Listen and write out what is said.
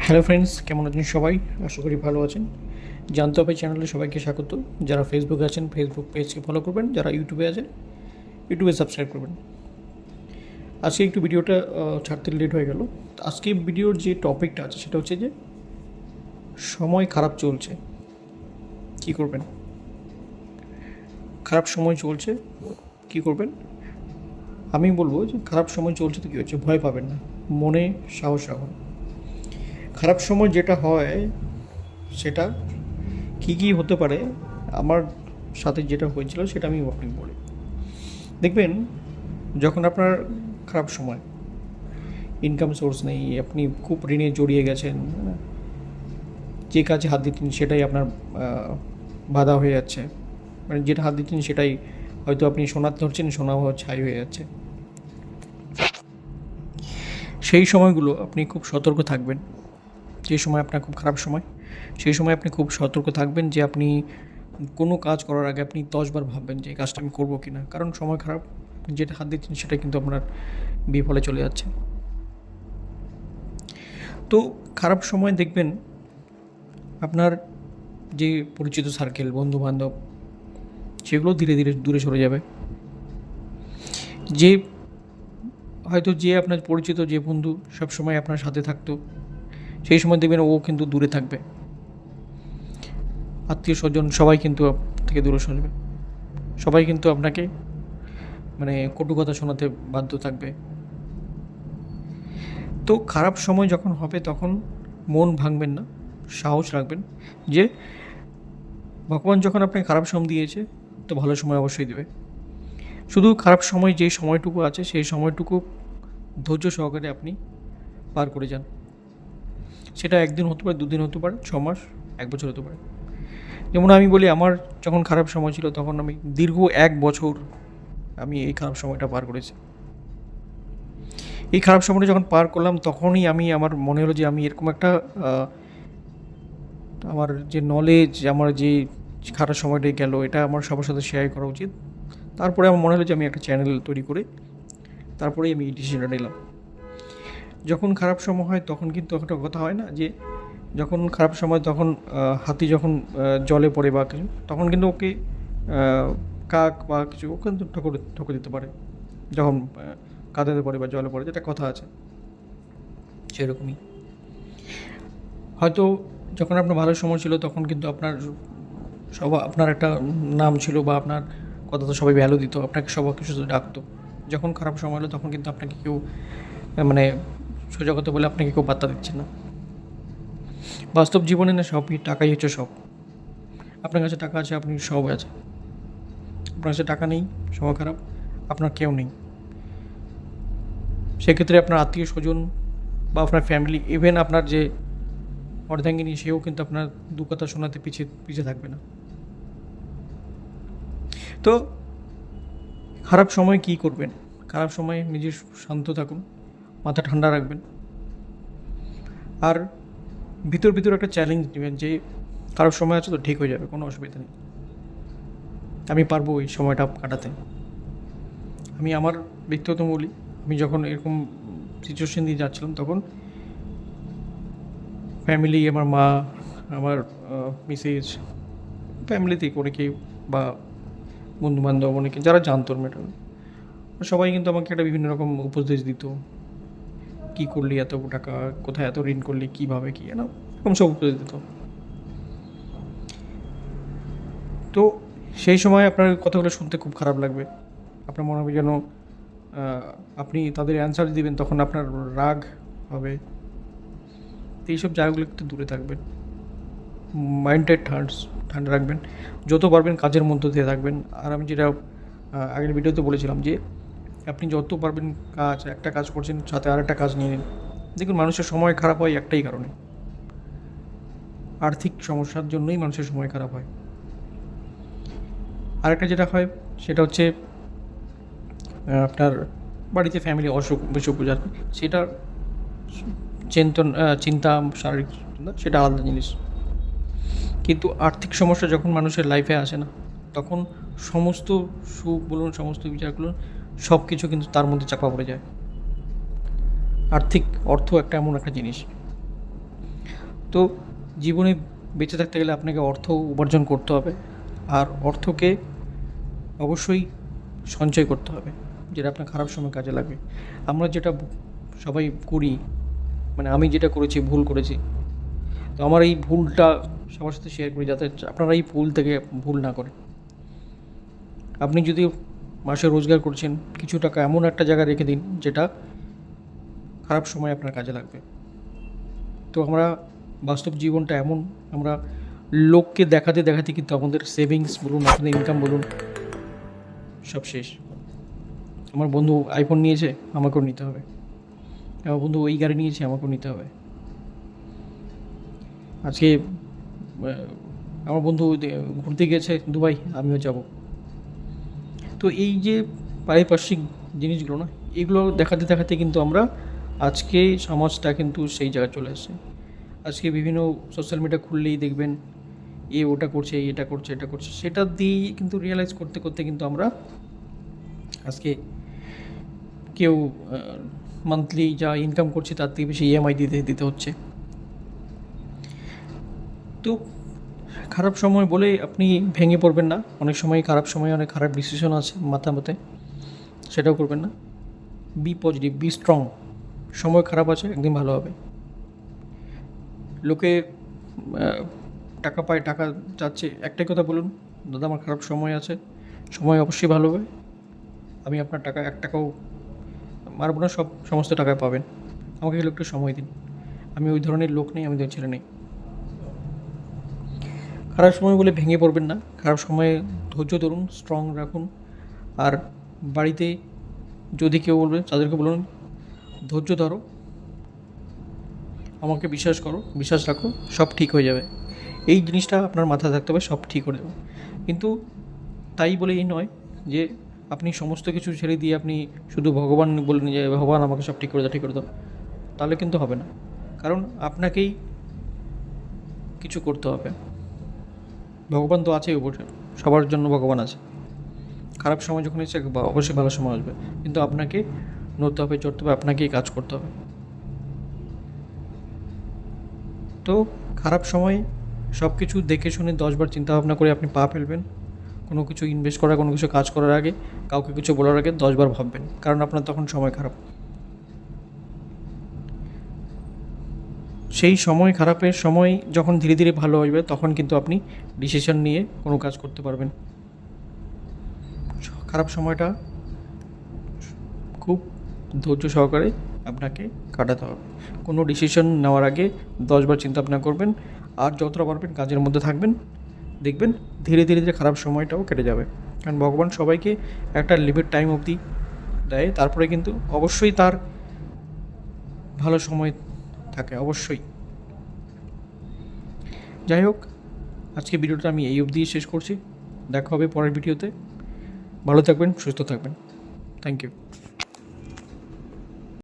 Hello friends, কেমন আছেন সবাই? আশা করি ভালো আছেন। জানতে হবে চ্যানেলে সবাইকে স্বাগত। যারা ফেসবুকে আছেন ফেসবুক পেজকে ফলো করবেন, যারা ইউটিউবে আছেন ইউটিউবে সাবস্ক্রাইব করবেন। আজকে একটু ভিডিওটা ছাড়তে লেট হয়ে গেল। আজকে ভিডিওর যে টপিকটা আছে সেটা হচ্ছে যে সময় খারাপ চলছে, কি করবেন? খারাপ সময় চলছে, কি করবেন? আমি বলবো যে খারাপ সময় চলছে তো কী হচ্ছে, ভয় পাবেন না, মনে সাহস রাখুন। খারাপ সময় যেটা হয় সেটা কী কী হতে পারে, আমার সাথে যেটা হয়েছিল সেটা আমি আপনাকে বলি। দেখবেন, যখন আপনার খারাপ সময়, ইনকাম সোর্স নেই, আপনি খুব ঋণে জড়িয়ে গেছেন, যে কাজে হাত দিতেন সেটাই আপনার বাধা হয়ে যাচ্ছে, মানে যেটা হাত দিতেন সেটাই হয়তো আপনি সোনার ধরছেন, সোনা ছাই হয়ে যাচ্ছে, সেই সময়গুলো আপনি খুব সতর্ক থাকবেন। যে সময় আপনার খুব খারাপ সময়, সেই সময় আপনি খুব সতর্ক থাকবেন যে আপনি কোনো কাজ করার আগে আপনি 10বার ভাববেন যে এই কাজটা আমি করবো কি না, কারণ সময় খারাপ, যেটা হাত দিচ্ছেন সেটা কিন্তু আপনার বিফলে চলে যাচ্ছে। তো খারাপ সময় দেখবেন আপনার যে পরিচিত সার্কেল, বন্ধু বান্ধব, সেগুলো ধীরে ধীরে দূরে সরে যাবে। যে হয়তো যে আপনার পরিচিত যে বন্ধু সবসময় আপনার সাথে থাকতো, সেই সময় দেখবেন ও কিন্তু দূরে থাকবে। আত্মীয় স্বজন সবাই কিন্তু থেকে দূরে সরবে, সবাই কিন্তু আপনাকে মানে কটু কথা শোনাতে বাধ্য থাকবে। তো খারাপ সময় যখন হবে তখন মন ভাঙবেন না, সাহস রাখবেন যে ভগবান যখন আপনাকে খারাপ সময় দিয়েছে তো ভালো সময় অবশ্যই দেবে। শুধু খারাপ সময় যে সময়টুকু আছে সেই সময়টুকু ধৈর্য সহকারে আপনি পার করে যান। সেটা একদিন হতে পারে, দুদিন হতে পারে, 6 মাস, 1 বছর হতে পারে। যেমন আমি বলি, আমার যখন খারাপ সময় ছিল তখন আমি দীর্ঘ 1 বছর আমি এই খারাপ সময়টা পার করেছি। এই খারাপ সময়টা যখন পার করলাম তখনই আমার মনে হলো যে আমি এরকম একটা আমার যে নলেজ, আমার যে খারাপ সময়টাই গেল, এটা আমার সবার সাথে শেয়ার করা উচিত। তারপরে আমার মনে হলো যে আমি একটা চ্যানেল তৈরি করে তারপরেই আমি এই ডিসিশনটা নিলাম। যখন খারাপ সময় হয় তখন কিন্তু একটা কথা হয় না যে যখন খারাপ সময় তখন হাতি যখন জলে পড়ে বা কিছু, তখন কিন্তু ওকে কাক বা কিছু ও কিন্তু ঠকে দিতে পারে যখন কাদাতে পড়ে বা জলে পড়ে, যেটা কথা আছে। সেরকমই হয়তো যখন আপনার ভালো সময় ছিল তখন কিন্তু আপনার একটা নাম ছিল বা আপনার কথা তো সবাই ভ্যালু দিত, আপনাকে সবাই কিছু ডাকতো। যখন খারাপ সময় হলো তখন কিন্তু আপনাকে কেউ মানে সোজা কথা বলে আপনাকে কেউ পাত্তা দিচ্ছে না। বাস্তব জীবনে না সবই টাকাই হচ্ছে সব। আপনার কাছে টাকা আছে, আপনি সব আছে। আপনার কাছে টাকা নেই, সময় খারাপ, আপনার কেউ নেই। সেক্ষেত্রে আপনার আত্মীয় স্বজন বা আপনার ফ্যামিলি, ইভেন আপনার যে অর্ধাঙ্গিনী, সেও কিন্তু আপনার দু কথা শোনাতে পিছিয়ে থাকবে না। তো খারাপ সময় কী করবেন? খারাপ সময়ে নিজে শান্ত থাকুন, মাথা ঠান্ডা রাখবেন, আর ভিতর একটা চ্যালেঞ্জ নেবেন যে খারাপ সময় আছে তো ঠিক হয়ে যাবে, কোনো অসুবিধা নেই, আমি পারবো এই সময়টা কাটাতে। আমি আমার ব্যক্তিগত বলি, আমি যখন এরকম সিচুয়েশন দিয়ে যাচ্ছিলাম তখন ফ্যামিলি, আমার মা, আমার মিসেস, ফ্যামিলিতেই অনেকেই বা বন্ধুবান্ধব অনেকে যারা জানতো ম্যাটার, সবাই কিন্তু আমাকে একটা বিভিন্ন রকম উপদেশ দিত। কী করলি এত টাকা, কোথায় এত ঋণ করলি, কীভাবে কী না, এরকম সব উপদেশ দিত। তো সেই সময় আপনার কথাগুলো শুনতে খুব খারাপ লাগবে, আপনার মনে হবে যেন আপনি তাদের অ্যান্সার দিবেন, তখন আপনার রাগ হবে। তো এইসব জায়গাগুলো একটু দূরে থাকবেন, মাইন্ডটা ঠান্ডা রাখবেন, যত পারবেন কাজের মধ্যে দিয়ে থাকবেন। আর আমি যেটা আগের ভিডিওতে বলেছিলাম যে আপনি যত পারবেন একটা কাজ করছেন সাথে আর একটা কাজ নিয়ে নিন। দেখুন, মানুষের সময় খারাপ হয় একটাই কারণে, আর্থিক সমস্যার জন্যই মানুষের সময় খারাপ হয়। আরেকটা যেটা হয় সেটা হচ্ছে আপনার বাড়িতে ফ্যামিলি অসুখ বিসুখ বোঝার, সেটা চিন্তা, শারীরিক চিন্তা, সেটা আলাদা জিনিস। কিন্তু আর্থিক সমস্যা যখন মানুষের লাইফে আসে না, তখন সমস্ত সুখ বলুন, সমস্ত বিচারগুলো সব কিছু কিন্তু তার মধ্যে চাপা পড়ে যায়। অর্থ একটা এমন একটা জিনিস। তো জীবনে বেঁচে থাকতে গেলে আপনাকে অর্থ উপার্জন করতে হবে, আর অর্থকে অবশ্যই সঞ্চয় করতে হবে, যেটা আপনার খারাপ সময় কাজে লাগবে। আমরা যেটা সবাই করি, মানে আমি যেটা করেছি, ভুল করেছি, তো আমার এই ভুলটা সবার সাথে শেয়ার করি যাতে আপনারা এই ভুল থেকে ভুল না করেন। আপনি যদি মাসে রোজগার করছেন, কিছু টাকা এমন একটা জায়গায় রেখে দিন যেটা খারাপ সময় আপনার কাজে লাগবে। তো আমরা বাস্তব জীবনটা এমন, আমরা লোককে দেখাতে দেখাতে কিন্তু আমাদের সেভিংস বলুন, আপনাদের ইনকাম বলুন, সব শেষ। আমার বন্ধু আইফোন নিয়েছে, আমাকেও নিতে হবে। আমার বন্ধু ওই গাড়ি নিয়েছে, আমাকেও নিতে হবে। আজকে আমার বন্ধু ঘুরতে গেছে দুবাই, আমিও যাব। তো এই যে পারিপার্শ্বিক জিনিসগুলো না, এগুলো দেখাতে দেখাতে কিন্তু আমরা আজকে সমাজটা কিন্তু সেই জায়গায় চলে আসছে। আজকে বিভিন্ন সোশ্যাল মিডিয়া খুললেই দেখবেন এ ওটা করছে, এটা করছে, এটা করছে, সেটা দিয়েই কিন্তু রিয়েলাইজ করতে করতে কিন্তু আমরা আজকে কেউ মান্থলি যা ইনকাম করছে তার থেকে বেশি ইএমআই দিতে হচ্ছে। তো খারাপ সময় বলে আপনি ভেঙে পড়বেন না। অনেক সময় খারাপ সময় অনেক খারাপ ডিসিশন আছে মাথা মতে, সেটাও করবেন না। Be positive, be strong. সময় খারাপ আছে, একদিন ভালো হবে। লোকে টাকা পায়, টাকা চাচ্ছে, একটাই কথা বলুন, দাদা আমার খারাপ সময় আছে, সময় অবশ্যই ভালো হবে, আমি আপনার টাকা 1 টাকাও মারবো না, সমস্ত টাকা পাবেন, আমাকে একটু সময় দিন। আমি ওই ধরনের লোক নেই, আমি ওই ছেলে নেই। খারাপ সময় বলে ভেঙে পড়বেন না। খারাপ সময়ে ধৈর্য ধরুন, স্ট্রং রাখুন। আর বাড়িতে যদি কেউ বলবে তাদেরকে বলুন ধৈর্য ধরো, আমাকে বিশ্বাস করো, বিশ্বাস রাখো, সব ঠিক হয়ে যাবে। এই জিনিসটা আপনার মাথায় থাকতে হবে, সব ঠিক করে দেবো। কিন্তু তাই বলে এই নয় যে আপনি সমস্ত কিছু ছেড়ে দিয়ে আপনি শুধু ভগবান বললেন যে ভগবান আমাকে সব ঠিক করে দাও, ঠিক করে দাও, তাহলে কিন্তু হবে না। কারণ আপনাকেই কিছু করতে হবে। ভগবান তো আছেই উপরে, সবার জন্য ভগবান আছে। খারাপ সময় যখন এসে অবশ্যই ভালো সময় আসবে, কিন্তু আপনাকে নড়তে হবে, চড়তে হবে, আপনাকেই কাজ করতে হবে। তো খারাপ সময় সব কিছু দেখে শুনে 10 বার চিন্তা ভাবনা করে আপনি পা ফেলবেন। কোনো কিছু ইনভেস্ট করা, কোনো কিছু কাজ করার আগে, কাউকে কিছু বলার আগে 10 বার ভাববেন, কারণ আপনার তখন সময় খারাপ। সেই সময় খারাপের সময় যখন ধীরে ধীরে ভালো আসবে, তখন কিন্তু আপনি ডিসিশন নিয়ে কোনো কাজ করতে পারবেন। খারাপ সময়টা খুব ধৈর্য সহকারে আপনাকে কাটাতে হবে। কোনো ডিসিশন নেওয়ার আগে 10 বার চিন্তা ভাবনা করবেন, আর যতটা পারবেন কাজের মধ্যে থাকবেন, দেখবেন ধীরে ধীরে ধীরে খারাপ সময়টাও কেটে যাবে। কারণ ভগবান সবাইকে একটা লিমিট টাইম অবধি দেয়, তারপরে কিন্তু অবশ্যই তার ভালো সময় থাকে, অবশ্যই। যাই হোক, আজকে ভিডিওটা আমি এই অবধি শেষ করছি। দেখা হবে পরের ভিডিওতে। ভালো থাকবেন, সুস্থ থাকবেন। Thank you.